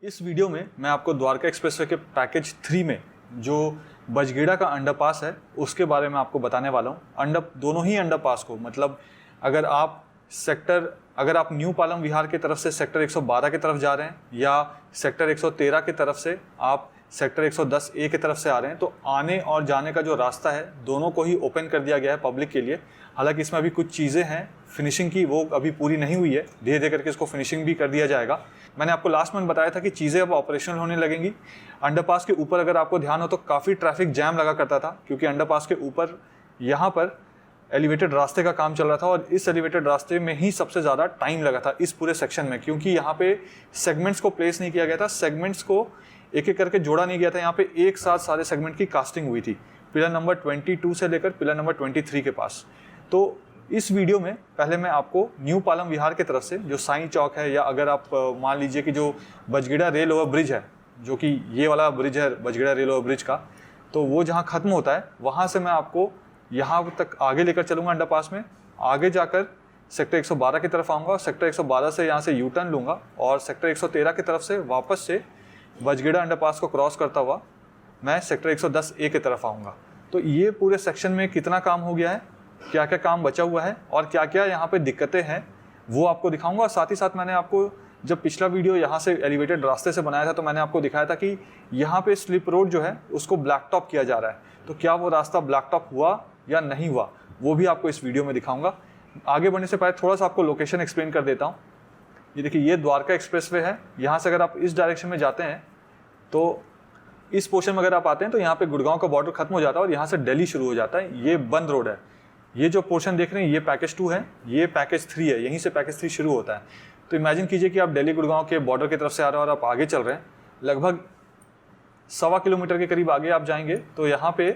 इस वीडियो में मैं आपको द्वारका एक्सप्रेसवे के पैकेज 3 में जो बजगेड़ा का अंडरपास है उसके बारे में आपको बताने वाला हूँ। दोनों ही अंडरपास को मतलब अगर आप न्यू पालम विहार की तरफ से सेक्टर 112 की तरफ जा रहे हैं या सेक्टर 113 की तरफ से आप सेक्टर 110 ए की तरफ से आ रहे हैं तो आने और जाने का जो रास्ता है दोनों को ही ओपन कर दिया गया है पब्लिक के लिए। हालांकि इसमें अभी कुछ चीज़ें हैं फिनिशिंग की, वो अभी पूरी नहीं हुई है, धीरे धीरे करके इसको फिनिशिंग भी कर दिया जाएगा। मैंने आपको लास्ट में बताया था कि चीज़ें अब ऑपरेशनल होने लगेंगी। अंडरपास के ऊपर अगर आपको ध्यान हो तो काफ़ी ट्रैफिक जैम लगा करता था क्योंकि अंडरपास के ऊपर यहाँ पर एलिवेटेड रास्ते का काम चल रहा था और इस एलिवेटेड रास्ते में ही सबसे ज़्यादा टाइम लगा था इस पूरे सेक्शन में, क्योंकि यहाँ पे सेगमेंट्स को प्लेस नहीं किया गया था, सेगमेंट्स को एक एक करके जोड़ा नहीं गया था। यहाँ पे एक साथ सारे सेगमेंट की कास्टिंग हुई थी पिलर नंबर 22 से लेकर पिलर नंबर 23 के पास। तो इस वीडियो में पहले मैं आपको न्यू पालम विहार की तरफ से जो साईं चौक है या अगर आप मान लीजिए कि जो बजगेड़ा रेल ओवर ब्रिज है, जो कि ये वाला ब्रिज है बजगेड़ा रेल ओवर ब्रिज का, तो वो जहाँ ख़त्म होता है वहाँ से मैं आपको यहाँ तक आगे लेकर चलूँगा अंडरपास में। आगे जाकर सेक्टर 112 की तरफ आऊँगा और सेक्टर 112 से यहाँ से यू टर्न लूँगा और सेक्टर 113 की तरफ से वापस से बजगेड़ा अंडरपास को क्रॉस करता हुआ मैं सेक्टर 110 ए की तरफ आऊँगा। तो ये पूरे सेक्शन में कितना काम हो गया है, क्या क्या काम बचा हुआ है और क्या क्या यहाँ पे दिक्कतें हैं वो आपको दिखाऊंगा। और साथ ही साथ मैंने आपको जब पिछला वीडियो यहाँ से एलिवेटेड रास्ते से बनाया था तो मैंने आपको दिखाया था कि यहाँ पे स्लिप रोड जो है उसको ब्लैक टॉप किया जा रहा है, तो क्या वो रास्ता ब्लैक टॉप हुआ या नहीं हुआ वो भी आपको इस वीडियो में दिखाऊंगा। आगे बढ़ने से पहले थोड़ा सा आपको लोकेशन एक्सप्लेन कर देता हूँ। ये देखिए, ये द्वारका एक्सप्रेसवे है। यहाँ से अगर आप इस डायरेक्शन में जाते हैं तो इस पोर्शन में अगर आप आते हैं तो यहाँ पे गुड़गांव का बॉर्डर खत्म हो जाता है और यहाँ से दिल्ली शुरू हो जाता है। ये बंद रोड है। ये जो पोर्शन देख रहे हैं ये पैकेज 2 है, ये पैकेज 3 है, यहीं से पैकेज 3 शुरू होता है। तो इमेजिन कीजिए कि आप दिल्ली गुड़गांव के बॉर्डर की तरफ से आ रहे हैं और आप आगे चल रहे हैं, लगभग 1.25 किलोमीटर के करीब आगे आप जाएंगे तो यहाँ पे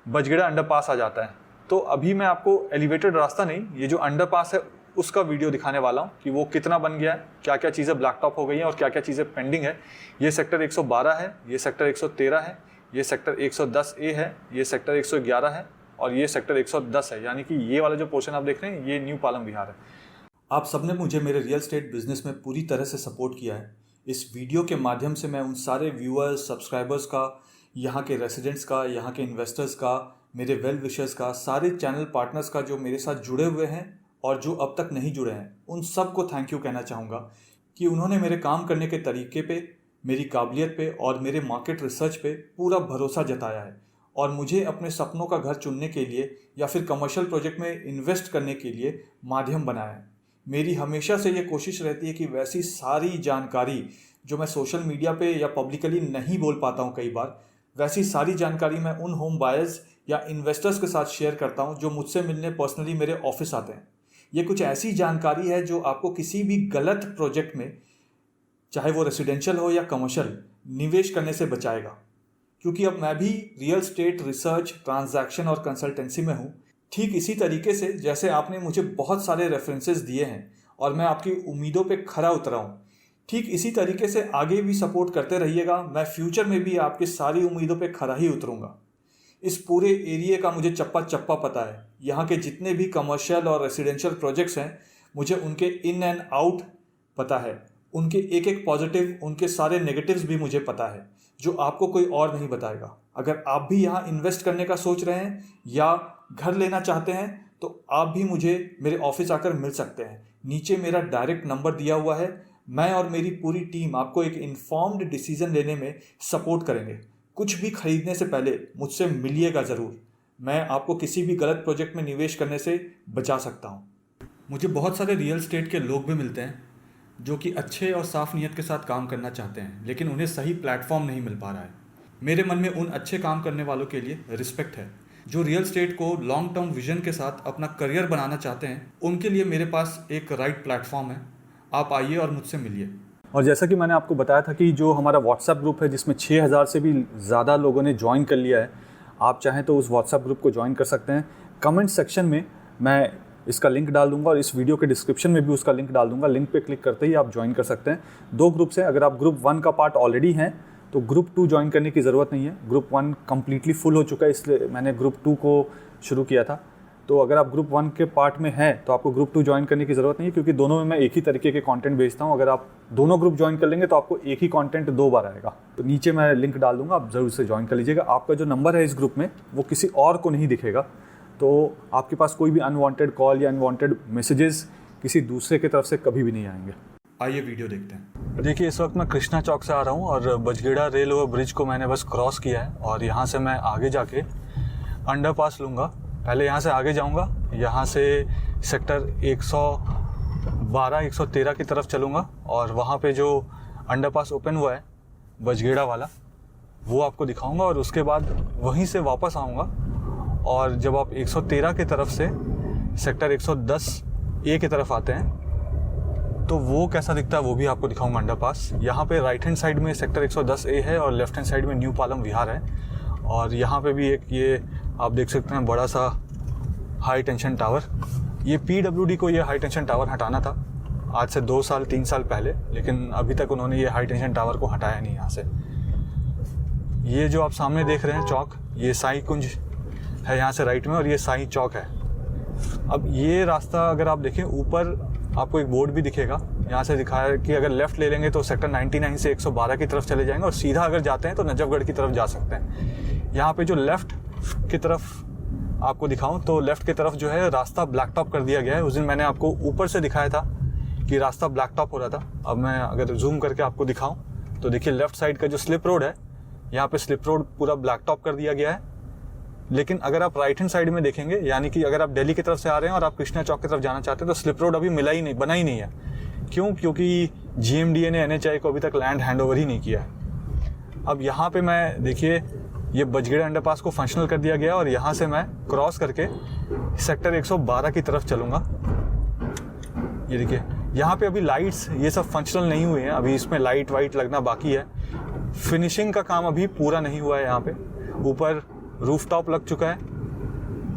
बजगेड़ा अंडरपास आ जाता है। तो अभी मैं आपको एलिवेटेड रास्ता नहीं, ये जो अंडरपास है उसका वीडियो दिखाने वाला हूँ कि वो कितना बन गया है, क्या क्या चीज़ें ब्लैक टॉप हो गई हैं और क्या क्या चीज़ें पेंडिंग है। ये सेक्टर 112 है, ये सेक्टर 113 है, ये सेक्टर 110 ए है, ये सेक्टर 111 है और ये सेक्टर 110 है। यानी कि ये वाला जो पोर्शन आप देख रहे हैं ये न्यू पालम विहार है। आप सबने मुझे मेरे रियल एस्टेट बिजनेस में पूरी तरह से सपोर्ट किया है। इस वीडियो के माध्यम से मैं उन सारे व्यूअर्स, सब्सक्राइबर्स का, यहाँ के रेसिडेंट्स का, यहाँ के इन्वेस्टर्स का, मेरे वेल विशर्स का, सारे चैनल पार्टनर्स का जो मेरे साथ जुड़े हुए हैं और जो अब तक नहीं जुड़े हैं, उन सब को थैंक यू कहना चाहूँगा कि उन्होंने मेरे काम करने के तरीके पे, मेरी काबिलियत पे और मेरे मार्केट रिसर्च पे पूरा भरोसा जताया है और मुझे अपने सपनों का घर चुनने के लिए या फिर कमर्शियल प्रोजेक्ट में इन्वेस्ट करने के लिए माध्यम बनाया है। मेरी हमेशा से ये कोशिश रहती है कि वैसी सारी जानकारी जो मैं सोशल मीडिया पे या पब्लिकली नहीं बोल पाता हूँ कई बार, वैसी सारी जानकारी मैं उन होम बायर्स या इन्वेस्टर्स के साथ शेयर करता हूँ जो मुझसे मिलने पर्सनली मेरे ऑफिस आते हैं। ये कुछ ऐसी जानकारी है जो आपको किसी भी गलत प्रोजेक्ट में, चाहे वो रेसिडेंशियल हो या कमर्शियल, निवेश करने से बचाएगा। क्योंकि अब मैं भी रियल एस्टेट रिसर्च, ट्रांजैक्शन और कंसल्टेंसी में हूँ। ठीक इसी तरीके से जैसे आपने मुझे बहुत सारे रेफरेंसेस दिए हैं और मैं आपकी उम्मीदों पे खरा उतरा हूँ, ठीक इसी तरीके से आगे भी सपोर्ट करते रहिएगा। मैं फ्यूचर में भी आपकी सारी उम्मीदों पे खरा ही उतरूँगा। इस पूरे एरिया का मुझे चप्पा चप्पा पता है। यहाँ के जितने भी कमर्शियल और रेसिडेंशियल प्रोजेक्ट्स हैं मुझे उनके इन एंड आउट पता है, उनके एक एक पॉजिटिव, उनके सारे नेगेटिव्स भी मुझे पता है जो आपको कोई और नहीं बताएगा। अगर आप भी यहाँ इन्वेस्ट करने का सोच रहे हैं या घर लेना चाहते हैं तो आप भी मुझे मेरे ऑफिस आकर मिल सकते हैं। नीचे मेरा डायरेक्ट नंबर दिया हुआ है। मैं और मेरी पूरी टीम आपको एक इन्फॉर्म्ड डिसीजन लेने में सपोर्ट करेंगे। कुछ भी खरीदने से पहले मुझसे मिलिएगा ज़रूर। मैं आपको किसी भी गलत प्रोजेक्ट में निवेश करने से बचा सकता हूँ। मुझे बहुत सारे रियल एस्टेट के लोग भी मिलते हैं जो कि अच्छे और साफ नीयत के साथ काम करना चाहते हैं, लेकिन उन्हें सही प्लेटफॉर्म नहीं मिल पा रहा है। मेरे मन में उन अच्छे काम करने वालों के लिए रिस्पेक्ट है जो रियल एस्टेट को लॉन्ग टर्म विजन के साथ अपना करियर बनाना चाहते हैं। उनके लिए मेरे पास एक राइट प्लेटफॉर्म है। आप आइए और मुझसे मिलिए। और जैसा कि मैंने आपको बताया था कि जो हमारा व्हाट्सएप ग्रुप है जिसमें 6000 से भी ज़्यादा लोगों ने ज्वाइन कर लिया है, आप चाहें तो उस व्हाट्सएप ग्रुप को ज्वाइन कर सकते हैं। कमेंट सेक्शन में मैं इसका लिंक डाल दूंगा और इस वीडियो के डिस्क्रिप्शन में भी उसका लिंक डाल दूंगा। लिंक पे क्लिक करते ही आप ज्वाइन कर सकते हैं। 2 ग्रुप्स हैं। अगर आप ग्रुप 1 का पार्ट ऑलरेडी हैं तो ग्रुप 2 ज्वाइन करने की ज़रूरत नहीं है। ग्रुप 1 कम्प्लीटली फुल हो चुका है, इसलिए मैंने ग्रुप 2 को शुरू किया था। तो अगर आप ग्रुप 1 के पार्ट में हैं तो आपको ग्रुप 2 ज्वाइन करने की ज़रूरत नहीं है, क्योंकि दोनों में मैं एक ही तरीके के कंटेंट भेजता हूँ। अगर आप दोनों ग्रुप ज्वाइन कर लेंगे तो आपको एक ही कंटेंट 2 बार आएगा। तो नीचे मैं लिंक डाल दूंगा, आप ज़रूर से ज्वाइन कर लीजिएगा। आपका जो नंबर है इस ग्रुप में वो किसी और को नहीं दिखेगा, तो आपके पास कोई भी अनवांटेड कॉल या अनवांटेड मैसेजेस किसी दूसरे की तरफ से कभी भी नहीं आएंगे। आइए वीडियो देखते हैं। देखिए, इस वक्त मैं कृष्णा चौक से आ रहा हूँ और बजगेड़ा रेल ओवर ब्रिज को मैंने बस क्रॉस किया है और यहाँ से मैं आगे जाके अंडरपास लूँगा। पहले यहाँ से आगे जाऊँगा, यहाँ से सेक्टर 112 113 की तरफ चलूँगा और वहाँ पे जो अंडरपास ओपन हुआ है बजगेड़ा वाला वो आपको दिखाऊँगा और उसके बाद वहीं से वापस आऊँगा। और जब आप 113 की तरफ से सेक्टर 110 ए की तरफ आते हैं तो वो कैसा दिखता है वो भी आपको दिखाऊंगा अंडरपास। यहाँ पे राइट हैंड साइड में सेक्टर 110 ए है और लेफ्ट हैंड साइड में न्यू पालम विहार है। और यहाँ पे भी एक ये आप देख सकते हैं बड़ा सा हाई टेंशन टावर। ये PWD को ये हाई टेंशन टावर हटाना था आज से 2 साल 3 साल पहले, लेकिन अभी तक उन्होंने ये हाई टेंशन टावर को हटाया नहीं यहाँ से। ये जो आप सामने देख रहे हैं चौक, ये साई कुंज है यहाँ से राइट में और ये साई चौक है। अब ये रास्ता अगर आप देखें ऊपर आपको एक बोर्ड भी दिखेगा, यहाँ से दिखाया है कि अगर लेफ़्ट ले लेंगे तो सेक्टर 99 से 112 की तरफ चले जाएंगे और सीधा अगर जाते हैं तो नजफगढ़ की तरफ जा सकते हैं। यहाँ पे जो लेफ़्ट की तरफ आपको दिखाऊं तो लेफ़्ट की तरफ जो है रास्ता ब्लैक टॉप कर दिया गया है। उस दिन मैंने आपको ऊपर से दिखाया था कि रास्ता ब्लैक टॉप हो रहा था। अब मैं अगर जूम करके आपको दिखाऊँ तो देखिए लेफ़्ट साइड का जो स्लिप रोड है, यहाँ पर स्लिप रोड पूरा ब्लैक टॉप कर दिया गया है। लेकिन अगर आप राइट हैंड साइड में देखेंगे, यानी कि अगर आप दिल्ली की तरफ से आ रहे हैं और आप कृष्णा चौक की तरफ जाना चाहते हैं तो स्लिप रोड अभी बना ही नहीं है। क्यों? क्योंकि GMDA ने NHAI को अभी तक लैंड हैंडओवर ही नहीं किया है। अब यहाँ पे मैं देखिए ये बजगेड़ा अंडरपास को फंक्शनल कर दिया गया और यहाँ से मैं क्रॉस करके सेक्टर 112 की तरफ चलूँगा। ये देखिए यहाँ पे अभी लाइट्स ये सब फंक्शनल नहीं हुए हैं, अभी इसमें लाइट वाइट लगना बाकी है। फिनिशिंग का काम अभी पूरा नहीं हुआ है। यहाँ पे ऊपर रूफटॉप लग चुका है,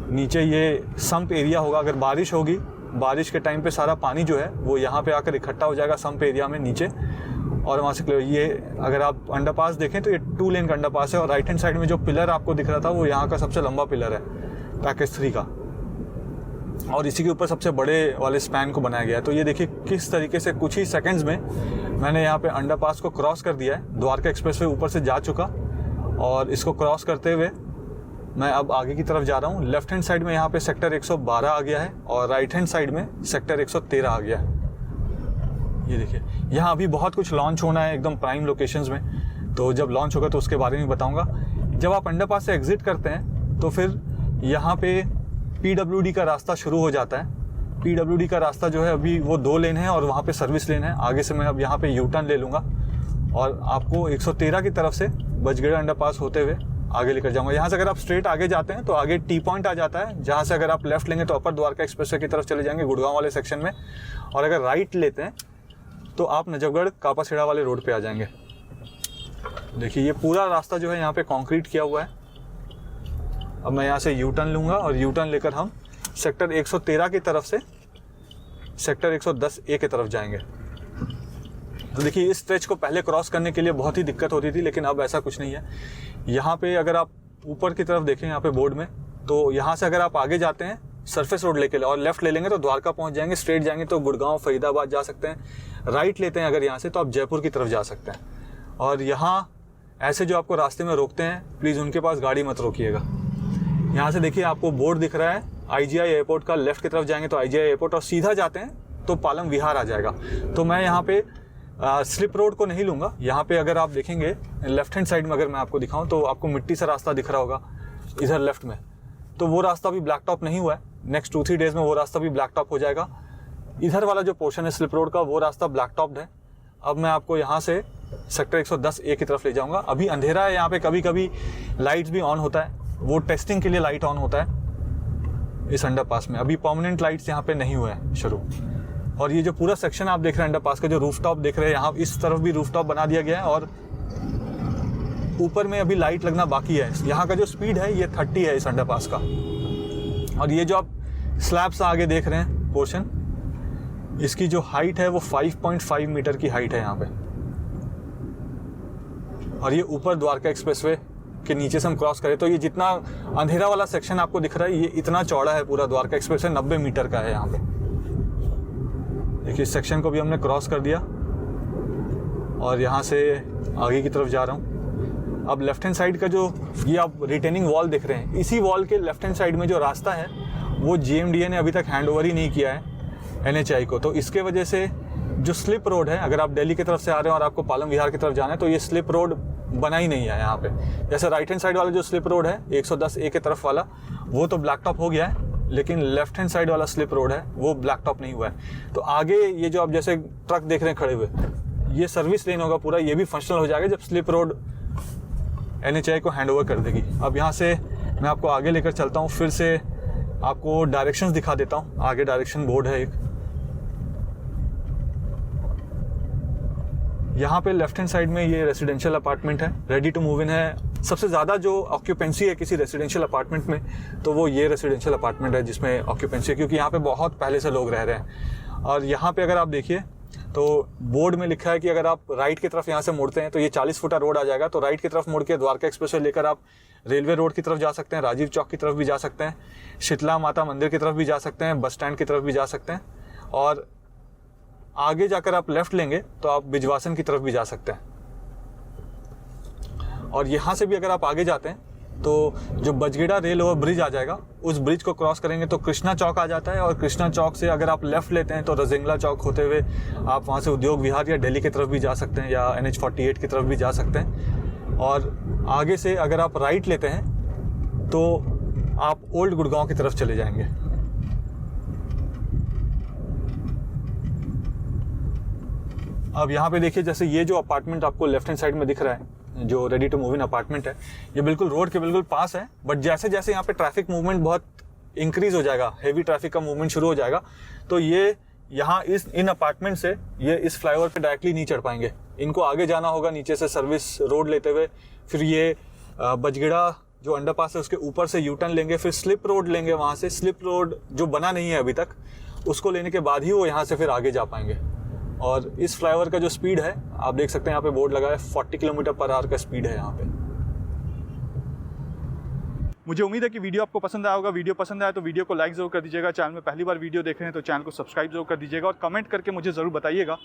नीचे ये सम्प एरिया होगा। अगर बारिश होगी, बारिश के टाइम पे सारा पानी जो है वो यहाँ पे आकर इकट्ठा हो जाएगा सम्प एरिया में नीचे और वहाँ से ये अगर आप अंडरपास देखें तो ये 2 लेन का अंडरपास है और राइट हैंड साइड में जो पिलर आपको दिख रहा था वो यहाँ का सबसे लंबा पिलर है पैकेज 3 का और इसी के ऊपर सबसे बड़े वाले स्पैन को बनाया गया है। तो ये देखिए किस तरीके से कुछ ही सेकेंड्स में मैंने यहाँ पे अंडरपास को क्रॉस कर दिया है। द्वारका एक्सप्रेसवे ऊपर से जा चुका और इसको क्रॉस करते हुए मैं अब आगे की तरफ जा रहा हूँ। लेफ्ट हैंड साइड में यहाँ पे सेक्टर 112 आ गया है और राइट हैंड साइड में सेक्टर 113 आ गया है। ये देखिए यहाँ अभी बहुत कुछ लॉन्च होना है एकदम प्राइम लोकेशंस में, तो जब लॉन्च होगा तो उसके बारे में बताऊँगा। जब आप अंडरपास से एग्जिट करते हैं तो फिर यहाँ पे PWD का रास्ता शुरू हो जाता है। PWD का रास्ता जो है अभी वो 2 लेन है और वहाँ पे सर्विस लेन है। आगे से मैं अब यहाँ पे यू टर्न ले लूँगा और आपको 113 की तरफ से बजगेड़ा अंडरपास होते हुए आगे लेकर जाऊंगा। यहाँ से अगर आप स्ट्रेट आगे जाते हैं तो आगे टी पॉइंट आ जाता है, जहाँ से अगर आप लेफ्ट लेंगे तो अपर द्वारका एक्सप्रेसवे की तरफ चले जाएंगे गुड़गांव वाले सेक्शन में, और अगर राइट लेते हैं तो आप नजफगढ़ कापासेड़ा वाले रोड पे आ जाएंगे। देखिए ये पूरा रास्ता जो है यहाँ पे कंक्रीट किया हुआ है। अब मैं यहाँ से यू टर्न लूँगा और यू टर्न लेकर हम सेक्टर 113 की तरफ से सेक्टर 110 ए की तरफ जाएंगे। तो देखिए इस स्ट्रेच को पहले क्रॉस करने के लिए बहुत ही दिक्कत होती थी, लेकिन अब ऐसा कुछ नहीं है। यहाँ पे अगर आप ऊपर की तरफ देखें यहाँ पे बोर्ड में, तो यहाँ से अगर आप आगे जाते हैं सरफेस रोड लेके और लेफ्ट ले लेंगे तो द्वारका पहुँच जाएंगे। स्ट्रेट जाएंगे तो गुड़गांव फरीदाबाद जा सकते हैं। राइट लेते हैं अगर यहाँ से तो आप जयपुर की तरफ जा सकते हैं। और यहाँ ऐसे जो आपको रास्ते में रोकते हैं प्लीज़ उनके पास गाड़ी मत रोकिएगा। यहाँ से देखिए आपको बोर्ड दिख रहा है IGI एयरपोर्ट का। लेफ्ट की तरफ जाएंगे तो IGI एयरपोर्ट और सीधा जाते हैं तो पालम विहार आ जाएगा। तो मैं यहाँ पे स्लिप रोड को नहीं लूँगा। यहाँ पे अगर आप देखेंगे लेफ्ट हैंड साइड में अगर मैं आपको दिखाऊं तो आपको मिट्टी सा रास्ता दिख रहा होगा इधर लेफ्ट में, तो वो रास्ता भी ब्लैक टॉप नहीं हुआ है। नेक्स्ट 2-3 डेज में वो रास्ता भी ब्लैक टॉप हो जाएगा। इधर वाला जो पोर्शन है स्लिप रोड का वो रास्ता ब्लैक टॉप्ड है। अब मैं आपको यहाँ से सेक्टर 110 ए की तरफ ले जाऊँगा। अभी अंधेरा है यहाँ पे, कभी कभी लाइट्स भी ऑन होता है, वो टेस्टिंग के लिए लाइट ऑन होता है इस अंडरपास में। अभी परमानेंट लाइट्स यहाँ पे नहीं हुए हैं शुरू। और ये जो पूरा सेक्शन आप देख रहे हैं अंडरपास का, जो रूफटॉप देख रहे हैं, यहाँ इस तरफ भी रूफटॉप बना दिया गया है और ऊपर में अभी लाइट लगना बाकी है। यहाँ का जो स्पीड है ये 30 है इस अंडरपास का। और ये जो आप स्लैब्स आगे देख रहे हैं पोर्शन, इसकी जो हाइट है वो 5.5 मीटर की हाइट है यहाँ पे। और ये ऊपर द्वारका एक्सप्रेसवे के नीचे से हम क्रॉस करें तो ये जितना अंधेरा वाला सेक्शन आपको दिख रहा है ये इतना चौड़ा है, पूरा द्वारका एक्सप्रेस है 90 मीटर का है यहाँ पे। देखिए इस सेक्शन को भी हमने क्रॉस कर दिया और यहाँ से आगे की तरफ जा रहा हूँ। अब लेफ्ट हैंड साइड का जो ये आप रिटेनिंग वॉल देख रहे हैं, इसी वॉल के लेफ्ट हैंड साइड में जो रास्ता है वो GMDA ने अभी तक हैंड ओवर ही नहीं किया है NHAI को। तो इसके वजह से जो स्लिप रोड है, अगर आप दिल्ली की तरफ से आ रहे हैं और आपको पालम विहार की तरफ जाना है तो ये स्लिप रोड बना ही नहीं है यहाँ पे। जैसे राइट हैंड साइड वाला जो स्लिप रोड है 110A के तरफ वाला वो तो ब्लैक टॉप हो गया है, लेकिन लेफ्ट हैंड साइड वाला स्लिप रोड है वो ब्लैक टॉप नहीं हुआ है। तो आगे ये जो आप जैसे ट्रक देख रहे हैं खड़े हुए, ये सर्विस लेन होगा पूरा, ये भी फंक्शनल हो जाएगा जब स्लिप रोड NHAI को हैंड ओवर कर देगी। अब यहाँ से मैं आपको आगे लेकर चलता हूँ, फिर से आपको डायरेक्शंस दिखा देता हूँ। आगे डायरेक्शन बोर्ड है एक, यहाँ पे लेफ्ट हैंड साइड में ये रेजिडेंशियल अपार्टमेंट है, रेडी टू मूव इन है। सबसे ज़्यादा जो ऑक्यूपेंसी है किसी रेजिडेंशियल अपार्टमेंट में तो वो ये रेजिडेंशियल अपार्टमेंट है जिसमें ऑक्यूपेंसी है, क्योंकि यहाँ पे बहुत पहले से लोग रह रहे हैं। और यहाँ पे अगर आप देखिए तो बोर्ड में लिखा है कि अगर आप राइट की तरफ यहाँ से मुड़ते हैं तो ये 40 फुटा रोड आ जाएगा। तो राइट की तरफ मुड़ के द्वारका एक्सप्रेस वे लेकर आप रेलवे रोड की तरफ जा सकते हैं, राजीव चौक की तरफ भी जा सकते हैं, शीतला माता मंदिर की तरफ भी जा सकते हैं, बस स्टैंड की तरफ भी जा सकते हैं, और आगे जाकर आप लेफ्ट लेंगे तो आप बिजवासन की तरफ भी जा सकते हैं। और यहाँ से भी अगर आप आगे जाते हैं तो जो बजगेड़ा रेल ओवर ब्रिज आ जाएगा, उस ब्रिज को क्रॉस करेंगे तो कृष्णा चौक आ जाता है। और कृष्णा चौक से अगर आप लेफ्ट लेते हैं तो रजिंगला चौक होते हुए आप वहाँ से उद्योग विहार या दिल्ली की तरफ भी जा सकते हैं या NH48 की तरफ भी जा सकते हैं। और आगे से अगर आप राइट लेते हैं तो आप ओल्ड गुड़गांव की तरफ चले जाएंगे। अब यहाँ पे देखिए, जैसे ये जो अपार्टमेंट आपको लेफ्ट हैंड साइड में दिख रहा है जो ready to move in apartment है, ये बिल्कुल रोड के बिल्कुल पास है। बट जैसे जैसे यहाँ पे ट्रैफिक मूवमेंट बहुत इंक्रीज हो जाएगा, हेवी ट्रैफिक का मूवमेंट शुरू हो जाएगा, तो ये यहाँ इन अपार्टमेंट से ये इस फ्लाईओवर पे डायरेक्टली नहीं चढ़ पाएंगे। इनको आगे जाना होगा नीचे से सर्विस रोड लेते हुए, फिर ये बजगेड़ा जो अंडरपास है उसके ऊपर से यू टर्न लेंगे, फिर स्लिप रोड लेंगे। वहाँ से स्लिप रोड जो बना नहीं है अभी तक, उसको लेने के बाद ही वो यहाँ से फिर आगे जा पाएंगे। और इस फ्लाईओवर का जो स्पीड है आप देख सकते हैं, यहाँ पे बोर्ड लगा है 40 किलोमीटर पर आवर का स्पीड है यहाँ पे। मुझे उम्मीद है कि वीडियो आपको पसंद आया होगा। वीडियो पसंद आया तो वीडियो को लाइक ज़रूर कर दीजिएगा। चैनल में पहली बार वीडियो देख रहे हैं तो चैनल को सब्सक्राइब जरूर कर दीजिएगा और कमेंट करके मुझे ज़रूर बताइएगा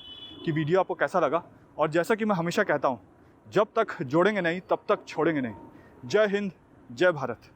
कि वीडियो आपको कैसा लगा। और जैसा कि मैं हमेशा कहता हूँ, जब तक जोड़ेंगे नहीं तब तक छोड़ेंगे नहीं। जय हिंद, जय भारत।